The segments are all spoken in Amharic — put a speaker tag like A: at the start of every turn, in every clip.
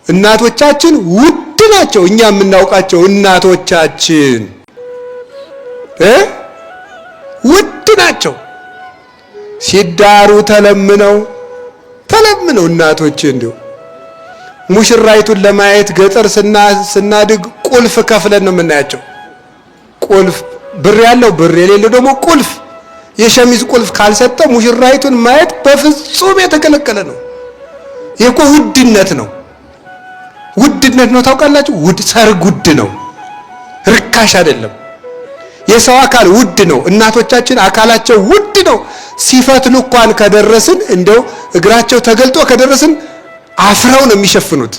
A: እናቶቻችን ውድ ናቸው። እኛ የምናውቃቸው እናቶቻችን ውድ ናቸው። ሲዳሩ ተለምነው እናቶች እንዲሁ ሙሽራይቱን ለማየት ገጠር ስናድግ ቁልፍ ከፍለን ነው የምናያቸው። ቁልፍ ብር ያለው ብር የሌለው ደግሞ ቁልፍ፣ የሸሚዝ ቁልፍ ካልሰጠ ሙሽራይቱን ማየት በፍጹም የተከለከለ ነው። ይሄ እኮ ውድነት ነው። ውድነት ነው ታውቃላችሁ? ሰርግ ውድ ነው፣ ርካሽ አይደለም። የሰው አካል ውድ ነው። እናቶቻችን አካላቸው ውድ ነው። ሲፈትሉ እንኳን ከደረስን እንደው እግራቸው ተገልጦ ከደረስን አፍረው ነው የሚሸፍኑት።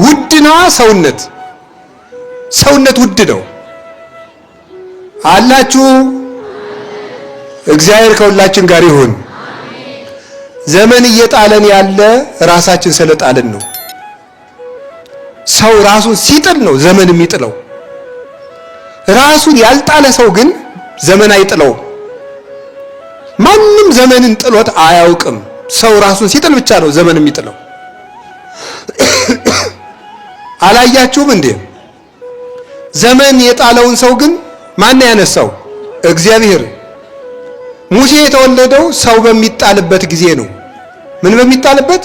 A: ውድ ነዋ ሰውነት ውድ ነው። አላችሁ። እግዚአብሔር ከሁላችን ጋር ይሁን። ዘመን እየጣለን ያለ ራሳችን ስለጣልን ነው። ሰው ራሱን ሲጥል ነው ዘመን የሚጥለው። ራሱን ያልጣለ ሰው ግን ዘመን አይጥለውም። ማንም ዘመንን ጥሎት አያውቅም። ሰው ራሱን ሲጥል ብቻ ነው ዘመን የሚጥለው። አላያችሁም እንዴ? ዘመን የጣለውን ሰው ግን ማን ያነሳው? እግዚአብሔር። ሙሴ የተወለደው ሰው በሚጣልበት ጊዜ ነው። ምን በሚጣልበት?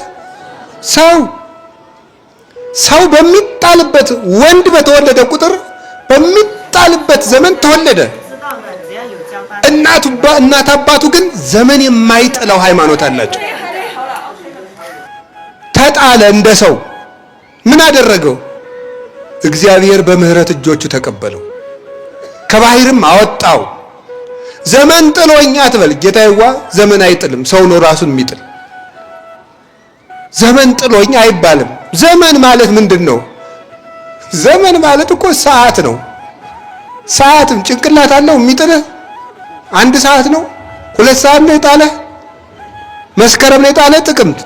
A: ሰው በሚጣልበት፣ ወንድ በተወለደ ቁጥር በሚጣልበት ዘመን ተወለደ። እናት አባቱ ግን ዘመን የማይጥለው ሃይማኖት አላቸው። ተጣለ እንደ ሰው። ምን አደረገው? እግዚአብሔር በምህረት እጆቹ ተቀበለው፣ ከባህርም አወጣው። ዘመን ጥሎኝ አትበል ጌታዬዋ። ዘመን አይጥልም፣ ሰው ነው ራሱን የሚጥል። ዘመን ጥሎኝ አይባልም። ዘመን ማለት ምንድን ነው? ዘመን ማለት እኮ ሰዓት ነው። ሰዓትም ጭንቅላት አለው የሚጥልህ? አንድ ሰዓት ነው? 2 ሰዓት ነው የጣለህ? መስከረም ነው የጣለህ? ጥቅምት?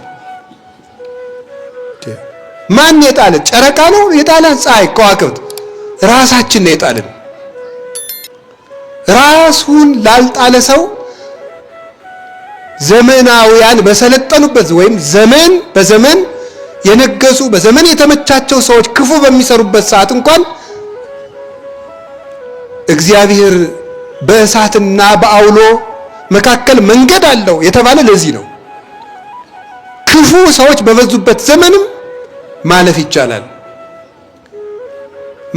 A: ማን የጣለ? ጨረቃ ነው የጣለ? ፀሐይ፣ ከዋክብት? ራሳችን ነው የጣልን። ራሱን ላልጣለ ሰው ዘመናውያን በሰለጠኑበት ወይም በዘመን የነገሱ በዘመን የተመቻቸው ሰዎች ክፉ በሚሰሩበት ሰዓት እንኳን እግዚአብሔር በእሳትና በአውሎ መካከል መንገድ አለው የተባለ ለዚህ ነው። ክፉ ሰዎች በበዙበት ዘመንም ማለፍ ይቻላል።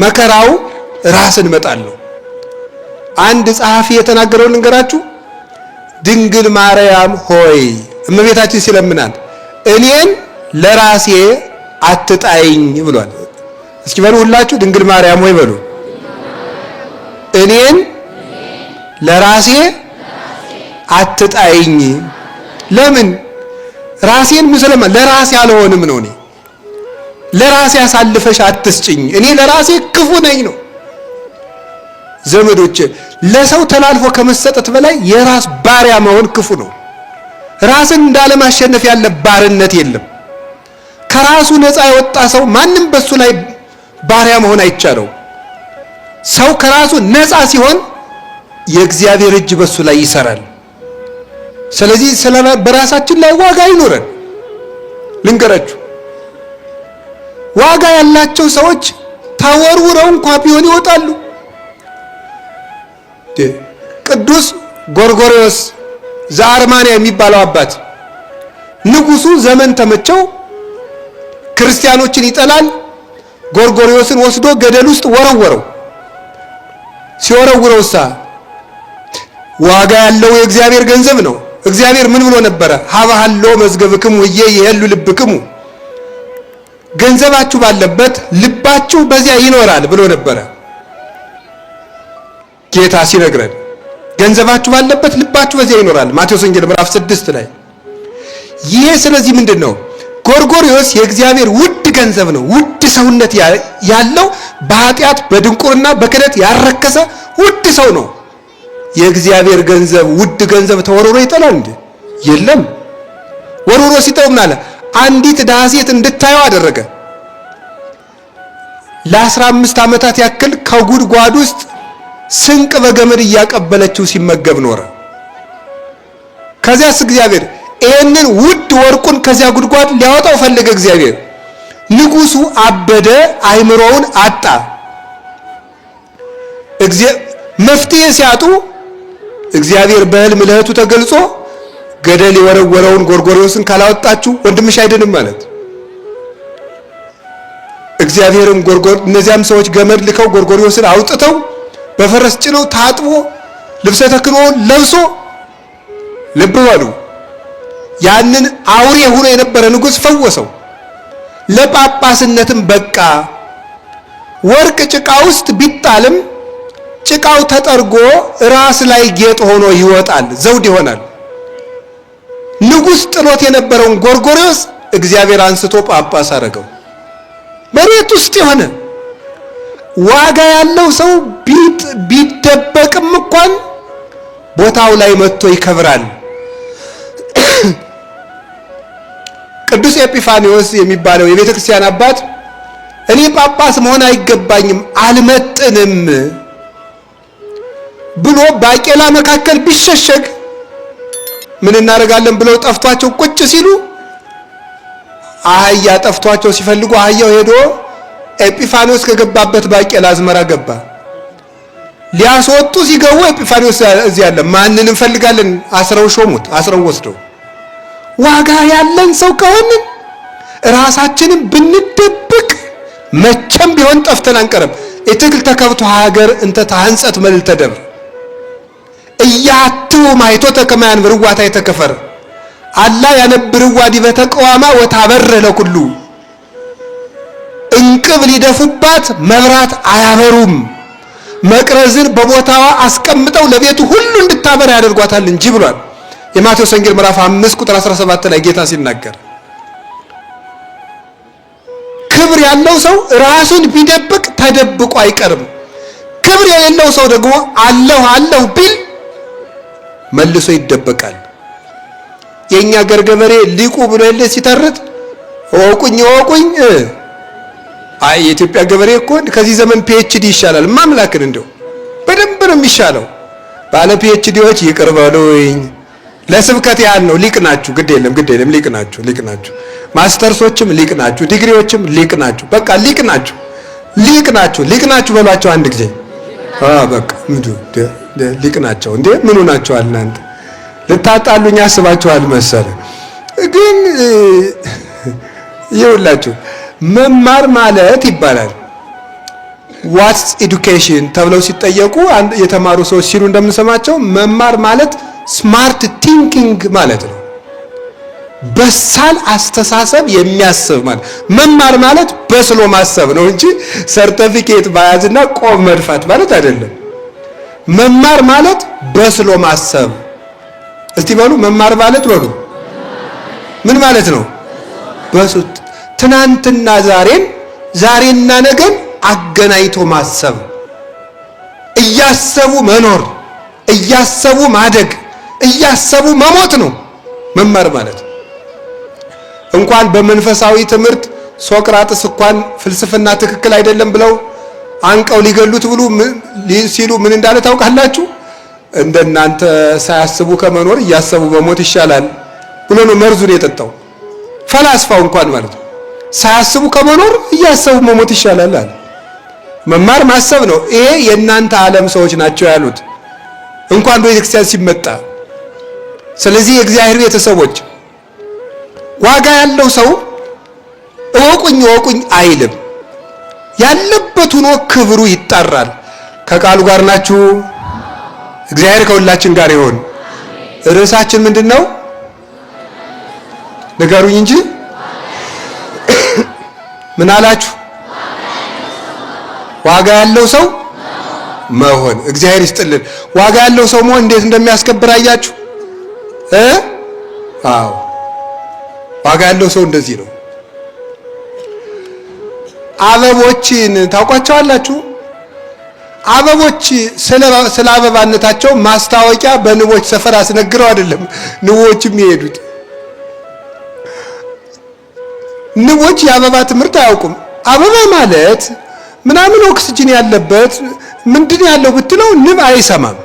A: መከራው ራስን መጣል ነው። አንድ ጸሐፊ የተናገረውን ልንገራችሁ። ድንግል ማርያም ሆይ እመቤታችን ሲለምናት እኔን ለራሴ አትጣይኝ ብሏል። እስኪ በሉ ሁላችሁ ድንግል ማርያም ሆይ በሉ። እኔን ለራሴ አትጣይኝ። ለምን? ራሴን ሙስለማ ለራሴ አልሆንም ነው። እኔ ለራሴ አሳልፈሽ አትስጭኝ፣ እኔ ለራሴ ክፉ ነኝ ነው። ዘመዶች፣ ለሰው ተላልፎ ከመሰጠት በላይ የራስ ባሪያ መሆን ክፉ ነው። ራስን እንዳለማሸነፍ ያለ ባርነት የለም። ከራሱ ነፃ የወጣ ሰው ማንም በሱ ላይ ባሪያ መሆን አይቻለው። ሰው ከራሱ ነፃ ሲሆን የእግዚአብሔር እጅ በሱ ላይ ይሰራል። ስለዚህ በራሳችን ላይ ዋጋ ይኖረን። ልንገራችሁ፣ ዋጋ ያላቸው ሰዎች ተወርውረው እንኳን ቢሆን ይወጣሉ። ቅዱስ ጎርጎርዮስ ዘአርማንያ የሚባለው አባት ንጉሱ ዘመን ተመቸው፣ ክርስቲያኖችን ይጠላል። ጎርጎርዮስን ወስዶ ገደል ውስጥ ወረወረው። ሲወረውረውሳ ዋጋ ያለው የእግዚአብሔር ገንዘብ ነው። እግዚአብሔር ምን ብሎ ነበረ? ሀባሃሎ መዝገብክሙ ወየ የህሉ ልብክሙ፣ ገንዘባችሁ ባለበት ልባችሁ በዚያ ይኖራል ብሎ ነበረ ጌታ ሲነግረን። ገንዘባችሁ ባለበት ልባችሁ በዚያ ይኖራል ማቴዎስ ወንጌል ምዕራፍ 6 ላይ። ይሄ ስለዚህ ምንድን ነው? ጎርጎርዮስ የእግዚአብሔር ውድ ገንዘብ ነው። ውድ ሰውነት ያለው በኃጢአት በድንቁርና በክደት ያረከሰ ውድ ሰው ነው። የእግዚአብሔር ገንዘብ ውድ ገንዘብ ተወርውሮ ይጠላል እንዴ? የለም። ወርውሮ ሲጠው ምን አለ? አንዲት ድሃ ሴት እንድታየው አደረገ። ለ15 ዓመታት ያክል ከጉድጓድ ውስጥ ስንቅ በገመድ እያቀበለችው ሲመገብ ኖረ። ከዚያስ እግዚአብሔር ይህንን ውድ ወርቁን ከዚያ ጉድጓድ ሊያወጣው ፈለገ። እግዚአብሔር ንጉሱ አበደ፣ አይምሮውን አጣ። መፍትሄ ሲያጡ እግዚአብሔር በሕልም ለእህቱ ተገልጾ ገደል የወረወረውን ጎርጎርዮስን ካላወጣችሁ ወንድምሽ አይድንም ማለት። እግዚአብሔርም እነዚያም ሰዎች ገመድ ልከው ጎርጎርዮስን አውጥተው በፈረስ ጭነው ታጥቦ ልብሰ ተክህኖውን ለብሶ ልብ በሉ ያንን አውሬ ሆኖ የነበረ ንጉሥ ፈወሰው። ለጳጳስነትም በቃ። ወርቅ ጭቃ ውስጥ ቢጣልም ጭቃው ተጠርጎ ራስ ላይ ጌጥ ሆኖ ይወጣል፣ ዘውድ ይሆናል። ንጉሥ ጥሎት የነበረውን ጎርጎርዮስ እግዚአብሔር አንስቶ ጳጳስ አደረገው። መሬት ውስጥ የሆነ ዋጋ ያለው ሰው ቢደበቅም እንኳን ቦታው ላይ መጥቶ ይከብራል። ቅዱስ ኤጲፋኒዎስ የሚባለው የቤተ ክርስቲያን አባት እኔ ጳጳስ መሆን አይገባኝም አልመጥንም ብሎ ባቄላ መካከል ቢሸሸግ ምን እናደርጋለን ብለው ጠፍቷቸው ቁጭ ሲሉ አህያ ጠፍቷቸው ሲፈልጉ አህያው ሄዶ ኤጲፋኒዎስ ከገባበት ባቄላ አዝመራ ገባ። ሊያስወጡ ሲገቡ ኤጲፋኒዎስ እዚህ ያለ ማንን እንፈልጋለን? አስረው ሾሙት። አስረው ወስደው ዋጋ ያለን ሰው ከሆነ ራሳችንን ብንደብቅ መቼም ቢሆን ጠፍተን አንቀርም። እትክል ተከብቶ ሀገር እንተ ታንጸት መልዕልተ ደብር እያቱ ማይቶ ተከማያን ብርዋታ የተከፈረ አላ ያነብርዋ ዲበ ተቀዋማ ወታበር ለኩሉ እንቅብ ሊደፉባት መብራት አያበሩም። መቅረዝን በቦታዋ አስቀምጠው ለቤቱ ሁሉ እንድታበር ያደርጓታል እንጂ ብሏል። የማቴዎስ ወንጌል ምዕራፍ 5 ቁጥር 17 ላይ ጌታ ሲናገር ክብር ያለው ሰው ራሱን ቢደብቅ ተደብቆ አይቀርም። ክብር የሌለው ሰው ደግሞ አለሁ አለሁ ቢል መልሶ ይደበቃል። የኛ ገርገበሬ ሊቁ ብሎ የለ ሲተርት ወቁኝ ወቁኝ። አይ የኢትዮጵያ ገበሬ እኮ ከዚህ ዘመን ፒኤችዲ ይሻላል። ማምላክን እንደው በደንብ ነው የሚሻለው። ባለ ፒኤችዲዎች ይቅር በሉኝ፣ ለስብከት ያህል ነው። ሊቅ ናችሁ፣ ግድ የለም ሊቅ ናችሁ። ማስተርሶችም ሊቅ ናችሁ፣ ዲግሪዎችም ሊቅ ናችሁ። በቃ ሊቅ ናችሁ በሏቸው አንድ ጊዜ። በቃ ሊቅ ናቸው እንዴ? ምኑ ናቸዋል እናንተ? ልታጣሉኝ አስባችኋል መሰለ። ግን ይኸውላችሁ መማር ማለት ይባላል ዋትስ ኤዱኬሽን ተብለው ሲጠየቁ የተማሩ ሰዎች ሲሉ እንደምንሰማቸው መማር ማለት ስማርት ቲንኪንግ ማለት ነው። በሳል አስተሳሰብ የሚያስብ ማለት መማር ማለት በስሎ ማሰብ ነው እንጂ ሰርቲፊኬት ባያዝና ቆም መድፋት ማለት አይደለም። መማር ማለት በስሎ ማሰብ። እስቲ በሉ መማር ማለት በሉ ምን ማለት ነው? ትናንትና ዛሬና ነገን አገናኝቶ ማሰብ፣ እያሰቡ መኖር፣ እያሰቡ ማደግ፣ እያሰቡ መሞት ነው መማር ማለት። እንኳን በመንፈሳዊ ትምህርት ሶቅራጥስ እንኳን ፍልስፍና ትክክል አይደለም ብለው አንቀው ሊገሉት ብሉ ሲሉ ምን እንዳለ ታውቃላችሁ? እንደናንተ ሳያስቡ ከመኖር እያሰቡ መሞት ይሻላል ብሎ ነው መርዙን የጠጣው። ፈላስፋው እንኳን ማለት ነው ሳያስቡ ከመኖር እያሰቡ መሞት ይሻላል አለ። መማር ማሰብ ነው። ይሄ የእናንተ ዓለም ሰዎች ናቸው ያሉት እንኳን በቤተክርስቲያን ሲመጣ። ስለዚህ የእግዚአብሔር ቤተሰቦች ዋጋ ያለው ሰው እወቁኝ አይልም። ያለበት ሆኖ ክብሩ ይጠራል። ከቃሉ ጋር ናችሁ? እግዚአብሔር ከሁላችን ጋር ይሁን። ርዕሳችን ምንድነው? ንገሩኝ እንጂ ምን አላችሁ? ዋጋ ያለው ሰው መሆን። እግዚአብሔር ይስጥልን። ዋጋ ያለው ሰው መሆን እንዴት እንደሚያስከብር አያችሁ? አዎ ዋጋ ያለው ሰው እንደዚህ ነው። አበቦችን ታውቋቸዋላችሁ? አበቦች ስለ አበባነታቸው ማስታወቂያ በንቦች ሰፈር አስነግረው አይደለም ንቦችም የሄዱት። ንቦች የአበባ ትምህርት አያውቁም። አበባ ማለት ምናምን ኦክሲጅን ያለበት ምንድን ያለው ብትለው ንብ አይሰማም።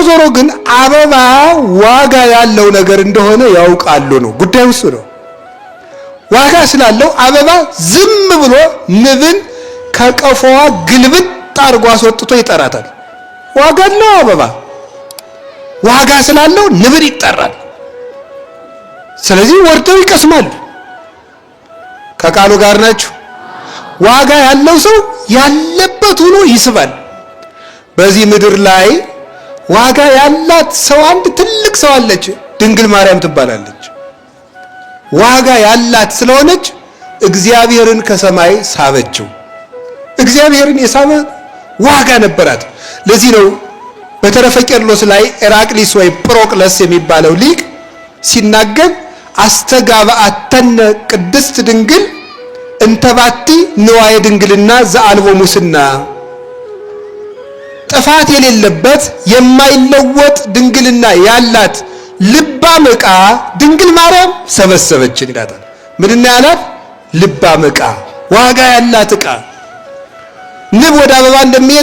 A: ዞሮ ግን አበባ ዋጋ ያለው ነገር እንደሆነ ያውቃሉ ነው ጉዳዩ። እሱ ነው ዋጋ ስላለው አበባ ዝም ብሎ ንብን ከቀፎዋ ግልብጥ አድርጎ አስወጥቶ ይጠራታል። ዋጋ አለው አበባ። ዋጋ ስላለው ንብን ይጠራል። ስለዚህ ወርደው ይቀስማሉ። ከቃሉ ጋር ናችሁ? ዋጋ ያለው ሰው ያለበት ሆኖ ይስባል። በዚህ ምድር ላይ ዋጋ ያላት ሰው አንድ ትልቅ ሰው አለች፣ ድንግል ማርያም ትባላለች። ዋጋ ያላት ስለሆነች እግዚአብሔርን ከሰማይ ሳበችው። እግዚአብሔርን የሳበ ዋጋ ነበራት። ለዚህ ነው በተረፈ ቄርሎስ ላይ ኤራቅሊስ ወይ ጵሮቅለስ የሚባለው ሊቅ ሲናገር አስተጋባአተነ ቅድስት ድንግል እንተባቲ ንዋየ ድንግልና ዘአልቦ ሙስና፣ ጥፋት የሌለበት የማይለወጥ ድንግልና ያላት ልባም ዕቃ ድንግል ማርያም ሰበሰበችን ይላታል። ምንና ያላት? ልባም ዕቃ፣ ዋጋ ያላት ዕቃ። ንብ ወደ አበባ እንደሚሄድ